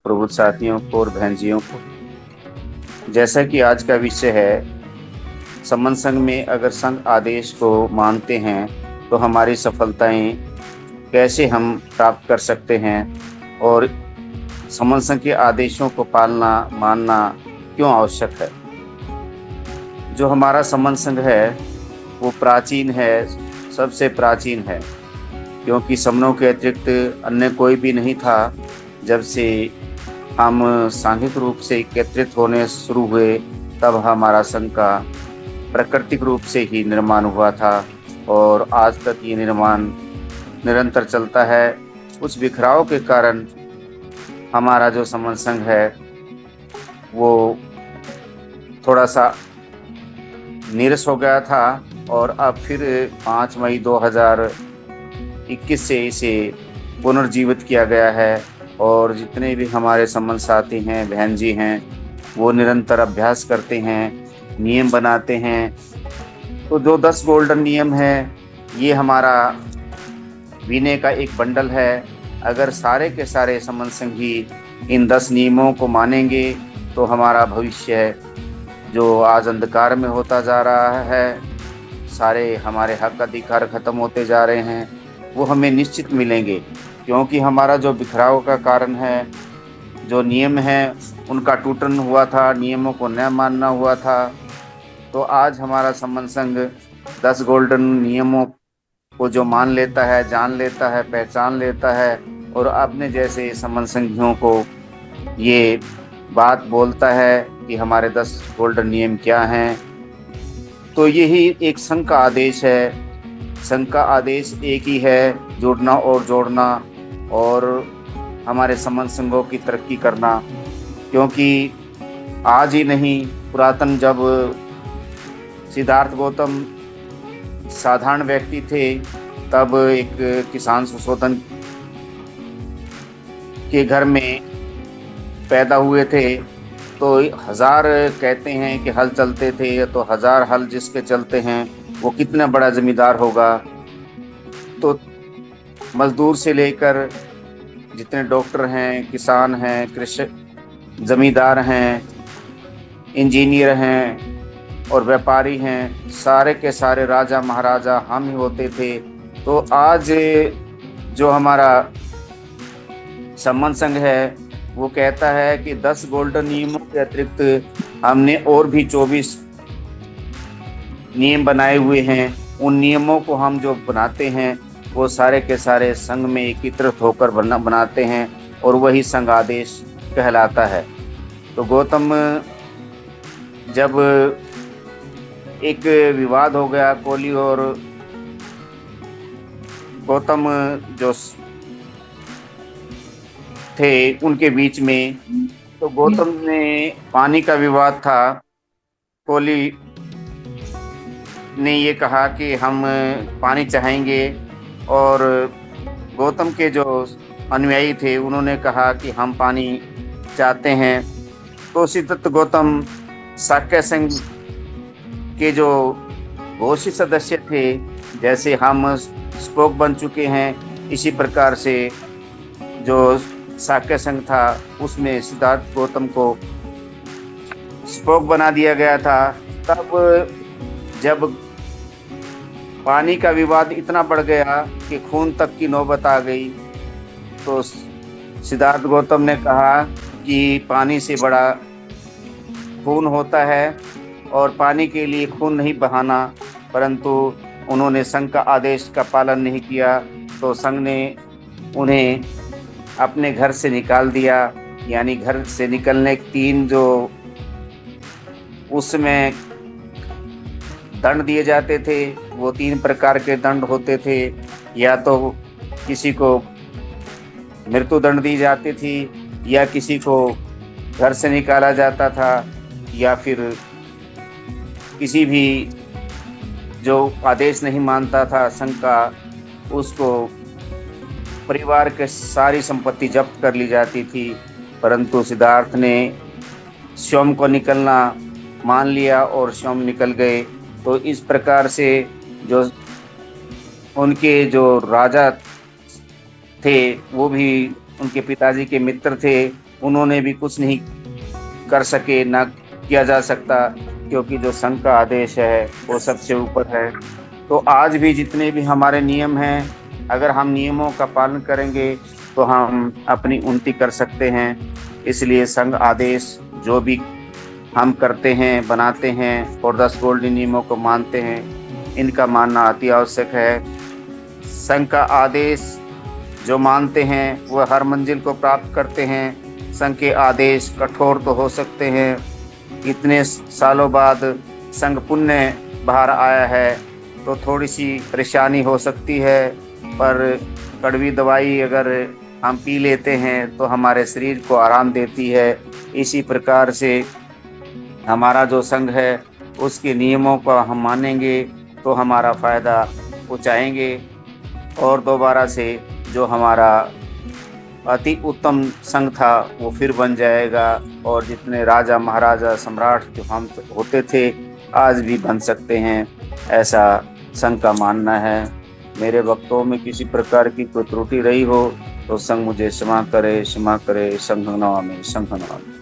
प्रबुद्ध साथियों को और बहनजियों को। जैसा कि आज का विषय है, संबंध संघ में अगर संघ आदेश को मानते हैं तो हमारी सफलताएं कैसे हम प्राप्त कर सकते हैं, और संबंध संघ के आदेशों को पालना मानना क्यों आवश्यक है। जो हमारा संबंध संघ है वो प्राचीन है, सबसे प्राचीन है, क्योंकि समनों के अतिरिक्त अन्य कोई भी नहीं था। जब से हम सांघिक रूप से एकत्रित होने शुरू हुए तब हमारा संघ का प्राकृतिक रूप से ही निर्माण हुआ था, और आज तक ये निर्माण निरंतर चलता है। उस बिखराव के कारण हमारा जो संबंध संघ है वो थोड़ा सा नीरस हो गया था, और अब फिर 5 मई 2021 से इसे पुनर्जीवित किया गया है। और जितने भी हमारे संबंध साथी हैं, बहन जी हैं, वो निरंतर अभ्यास करते हैं, नियम बनाते हैं। तो जो 10 गोल्डन नियम है, ये हमारा विनय का एक बंडल है। अगर सारे के सारे संबंध संघी इन 10 नियमों को मानेंगे तो हमारा भविष्य जो आज अंधकार में होता जा रहा है, सारे हमारे हक अधिकार खत्म होते जा रहे हैं, वो हमें निश्चित मिलेंगे। क्योंकि हमारा जो बिखराव का कारण है, जो नियम है उनका टूटन हुआ था, नियमों को न मानना हुआ था। तो आज हमारा संबंध संघ 10 गोल्डन नियमों को जो मान लेता है, जान लेता है, पहचान लेता है, और अपने जैसे संबंध संघियों को ये बात बोलता है कि हमारे 10 गोल्डन नियम क्या हैं। तो यही एक संघ का आदेश है। संघ का आदेश एक ही है, जुड़ना और जोड़ना, और हमारे संबंध संघों की तरक्की करना। क्योंकि आज ही नहीं, पुरातन जब सिद्धार्थ गौतम साधारण व्यक्ति थे, तब एक किसान सुशोधन के घर में पैदा हुए थे। तो 1000 कहते हैं कि हल चलते थे, तो 1000 हल जिसके चलते हैं वो कितना बड़ा जमींदार होगा। तो मजदूर से लेकर जितने डॉक्टर हैं, किसान हैं, कृषि जमींदार हैं, इंजीनियर हैं और व्यापारी हैं, सारे के सारे राजा महाराजा हम ही होते थे। तो आज जो हमारा संबंध संघ है वो कहता है कि 10 गोल्डन नियमों के अतिरिक्त हमने और भी 24 नियम बनाए हुए हैं। उन नियमों को हम जो बनाते हैं वो सारे के सारे संघ में एकत्रित होकर बनाते हैं, और वही संघ आदेश कहलाता है। तो गौतम, जब एक विवाद हो गया, कोली और गौतम जो थे उनके बीच में, तो गौतम ने पानी का विवाद था। कोली ने ये कहा कि हम पानी चाहेंगे, और गौतम के जो अनुयायी थे उन्होंने कहा कि हम पानी चाहते हैं। तो सिद्धार्थ गौतम शाक्य संघ के जो घोषित सदस्य थे, जैसे हम स्पोक बन चुके हैं, इसी प्रकार से जो शाक्य संघ था उसमें सिद्धार्थ गौतम को स्पोक बना दिया गया था। तब जब पानी का विवाद इतना बढ़ गया कि खून तक की नौबत आ गई, तो सिद्धार्थ गौतम ने कहा कि पानी से बड़ा खून होता है, और पानी के लिए खून नहीं बहाना। परंतु उन्होंने संघ का आदेश का पालन नहीं किया, तो संघ ने उन्हें अपने घर से निकाल दिया। यानी घर से निकलने 3 जो उसमें दंड दिए जाते थे, वो 3 प्रकार के दंड होते थे। या तो किसी को मृत्यु दंड दी जाती थी, या किसी को घर से निकाला जाता था, या फिर किसी भी जो आदेश नहीं मानता था संघ का, उसको परिवार के सारी संपत्ति जब्त कर ली जाती थी। परंतु सिद्धार्थ ने स्वयं को निकलना मान लिया और स्वयं निकल गए। तो इस प्रकार से जो उनके जो राजा थे वो भी उनके पिताजी के मित्र थे, उन्होंने भी कुछ नहीं कर सके, ना किया जा सकता, क्योंकि जो संघ का आदेश है वो सबसे ऊपर है। तो आज भी जितने भी हमारे नियम हैं, अगर हम नियमों का पालन करेंगे तो हम अपनी उन्नति कर सकते हैं। इसलिए संघ आदेश जो भी हम करते हैं, बनाते हैं और 10 गोल्डन नियमों को मानते हैं, इनका मानना अति आवश्यक है। संघ का आदेश जो मानते हैं वह हर मंजिल को प्राप्त करते हैं। संघ के आदेश कठोर तो हो सकते हैं, इतने सालों बाद संघ पुण्य बाहर आया है तो थोड़ी सी परेशानी हो सकती है, पर कड़वी दवाई अगर हम पी लेते हैं तो हमारे शरीर को आराम देती है। इसी प्रकार से हमारा जो संघ है उसके नियमों को हम मानेंगे तो हमारा फ़ायदा उठाएंगे और दोबारा से जो हमारा अति उत्तम संघ था वो फिर बन जाएगा, और जितने राजा महाराजा सम्राट जो हम होते थे आज भी बन सकते हैं, ऐसा संघ का मानना है। मेरे वक्तव्य में किसी प्रकार की कोई त्रुटि रही हो तो संघ मुझे क्षमा करे, क्षमा करे। संघ नमामि, संघ नमामि।